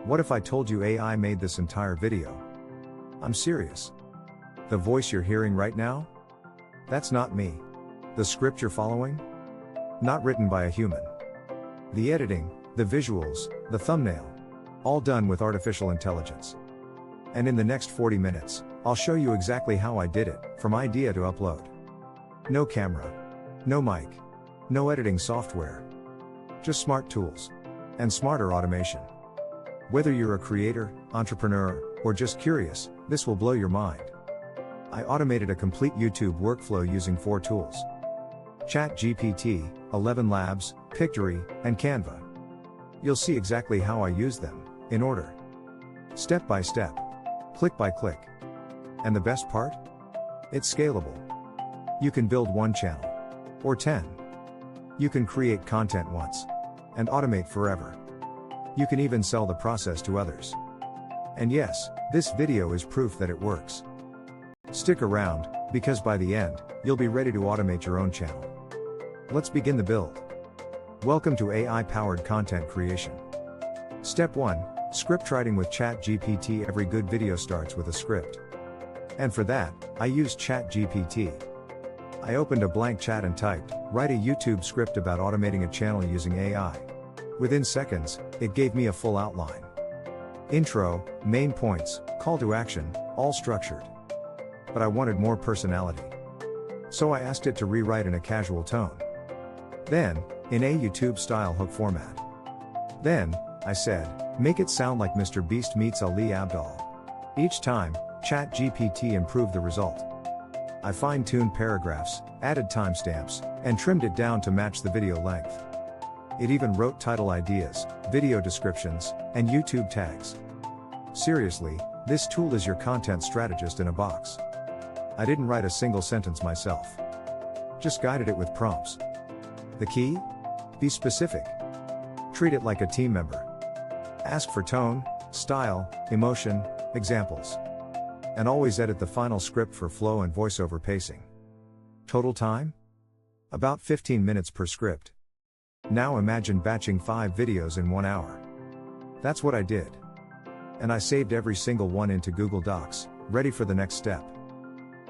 What if I told you AI made this entire video? I'm serious. The voice you're hearing right now? That's not me. The script you're following? Not written by a human. The editing, the visuals, the thumbnail. All done with artificial intelligence. And in the next 40 minutes, I'll show you exactly how I did it, from idea to upload. No camera. No mic. No editing software. Just smart tools. And smarter automation. Whether you're a creator, entrepreneur, or just curious, this will blow your mind. I automated a complete YouTube workflow using 4 tools. ChatGPT, 11 Labs, Pictory, and Canva. You'll see exactly how I use them, in order. Step by step. Click by click. And the best part? It's scalable. You can build 1 channel. Or 10. You can create content once. And automate forever. You can even sell the process to others. And yes, this video is proof that it works. Stick around, because by the end, you'll be ready to automate your own channel. Let's begin the build. Welcome to AI-powered content creation. Step 1, script writing with ChatGPT. Every good video starts with a script. And for that, I used ChatGPT. I opened a blank chat and typed, "Write a YouTube script about automating a channel using AI." Within seconds, it gave me a full outline. Intro, main points, call to action, all structured. But I wanted more personality. So I asked it to rewrite in a casual tone. Then, in a YouTube-style hook format. Then, I said, "Make it sound like Mr. Beast meets Ali Abdaal." Each time, ChatGPT improved the result. I fine-tuned paragraphs, added timestamps, and trimmed it down to match the video length. It even wrote title ideas, video descriptions, and YouTube tags. Seriously, this tool is your content strategist in a box. I didn't write a single sentence myself. Just guided it with prompts. The key? Be specific. Treat it like a team member. Ask for tone, style, emotion, examples. And always edit the final script for flow and voiceover pacing. Total time? About 15 minutes per script. Now imagine batching 5 videos in 1 hour. That's what I did. And I saved every single one into Google Docs, ready for the next step.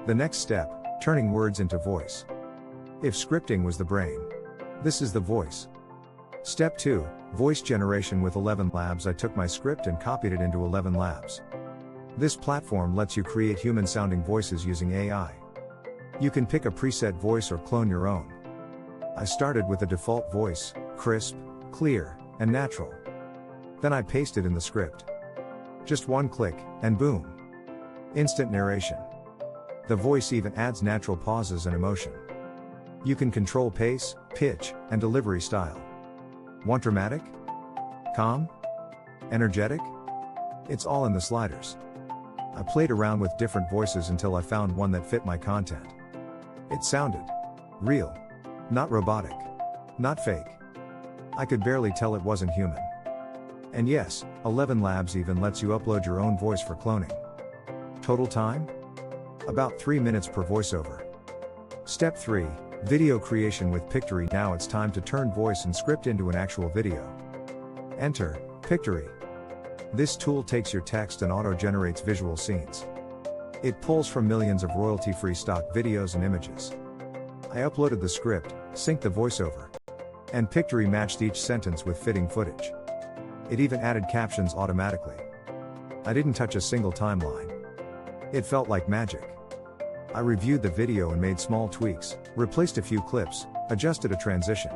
The next step, turning words into voice. If scripting was the brain, this is the voice. Step 2, voice generation with 11 Labs. I took my script and copied it into 11 Labs. This platform lets you create human-sounding voices using AI. You can pick a preset voice or clone your own. I started with a default voice, crisp, clear, and natural. Then I pasted in the script. Just 1 click, and boom. Instant narration. The voice even adds natural pauses and emotion. You can control pace, pitch, and delivery style. Want dramatic? Calm? Energetic? It's all in the sliders. I played around with different voices until I found one that fit my content. It sounded real. Not robotic. Not fake. I could barely tell it wasn't human. And yes, 11 Labs even lets you upload your own voice for cloning. Total time? About 3 minutes per voiceover. Step 3, video creation with Pictory. Now it's time to turn voice and script into an actual video. Enter, Pictory. This tool takes your text and auto-generates visual scenes. It pulls from millions of royalty-free stock videos and images. I uploaded the script, synced the voiceover. And Pictory matched each sentence with fitting footage. It even added captions automatically. I didn't touch a single timeline. It felt like magic. I reviewed the video and made small tweaks, replaced a few clips, adjusted a transition.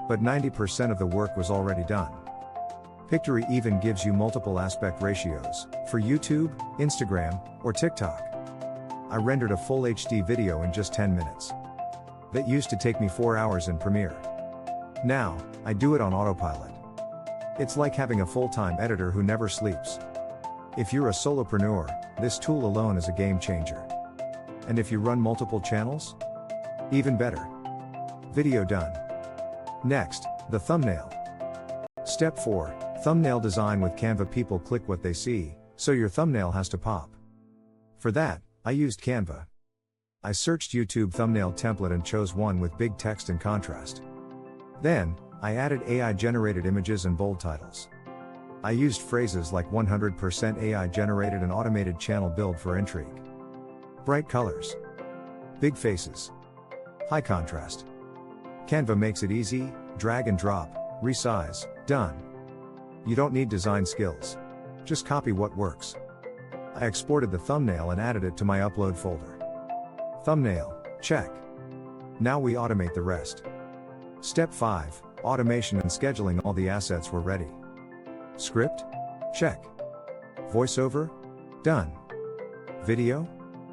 But 90% of the work was already done. Pictory even gives you multiple aspect ratios, for YouTube, Instagram, or TikTok. I rendered a full HD video in just 10 minutes. That used to take me 4 hours in Premiere. Now, I do it on autopilot. It's like having a full-time editor who never sleeps. If you're a solopreneur, this tool alone is a game changer. And if you run multiple channels? Even better. Video done. Next, the thumbnail. Step 4, thumbnail design with Canva. People click what they see, so your thumbnail has to pop. For that, I used Canva. I searched YouTube thumbnail template and chose one with big text and contrast. Then, I added AI-generated images and bold titles. I used phrases like 100% AI generated and automated channel build for intrigue. Bright colors. Big faces. High contrast. Canva makes it easy, drag and drop, resize, done. You don't need design skills. Just copy what works. I exported the thumbnail and added it to my upload folder. Thumbnail, check. Now we automate the rest. Step 5, automation and scheduling. All the assets were ready. Script? Check. Voiceover? Done. Video?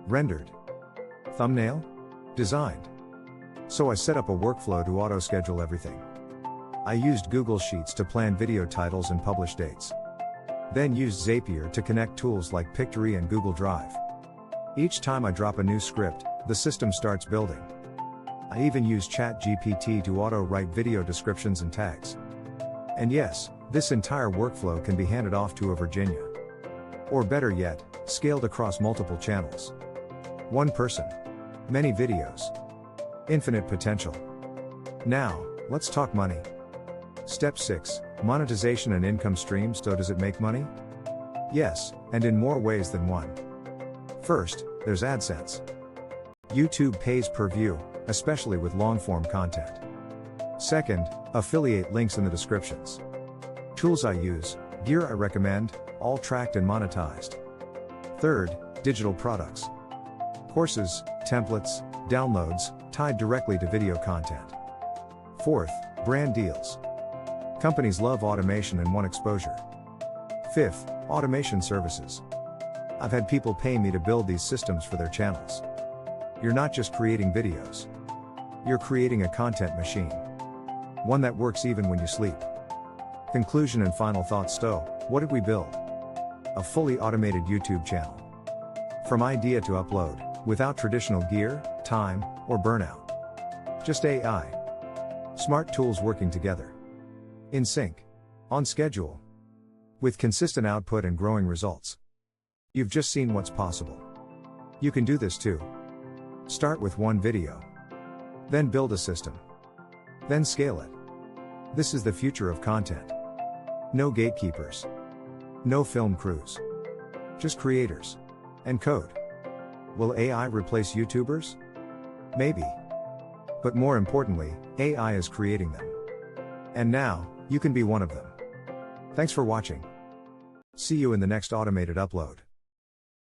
Rendered. Thumbnail? Designed. So I set up a workflow to auto-schedule everything. I used Google Sheets to plan video titles and publish dates. Then used Zapier to connect tools like Pictory and Google Drive. Each time I drop a new script, the system starts building. I even use ChatGPT to auto-write video descriptions and tags. And yes, this entire workflow can be handed off to a Virginia. Or better yet, scaled across multiple channels. One person. Many videos. Infinite potential. Now, let's talk money. Step 6, monetization and income streams. So does it make money? Yes, and in more ways than one. First, there's AdSense. YouTube pays per view, especially with long-form content. Second, affiliate links in the descriptions. Tools I use, gear I recommend, all tracked and monetized. Third, digital products. Courses, templates, downloads, tied directly to video content. Fourth, brand deals. Companies love automation and want exposure. Fifth, automation services. I've had people pay me to build these systems for their channels. You're not just creating videos. You're creating a content machine. One that works even when you sleep. Conclusion and final thoughts. So, what did we build? A fully automated YouTube channel. From idea to upload, without traditional gear, time, or burnout. Just AI. Smart tools working together. In sync. On schedule. With consistent output and growing results. You've just seen what's possible. You can do this too. Start with one video. Then build a system. Then scale it. This is the future of content. No gatekeepers. No film crews. Just creators. And code. Will AI replace YouTubers? Maybe. But more importantly, AI is creating them. And now, you can be one of them. Thanks for watching. See you in the next automated upload.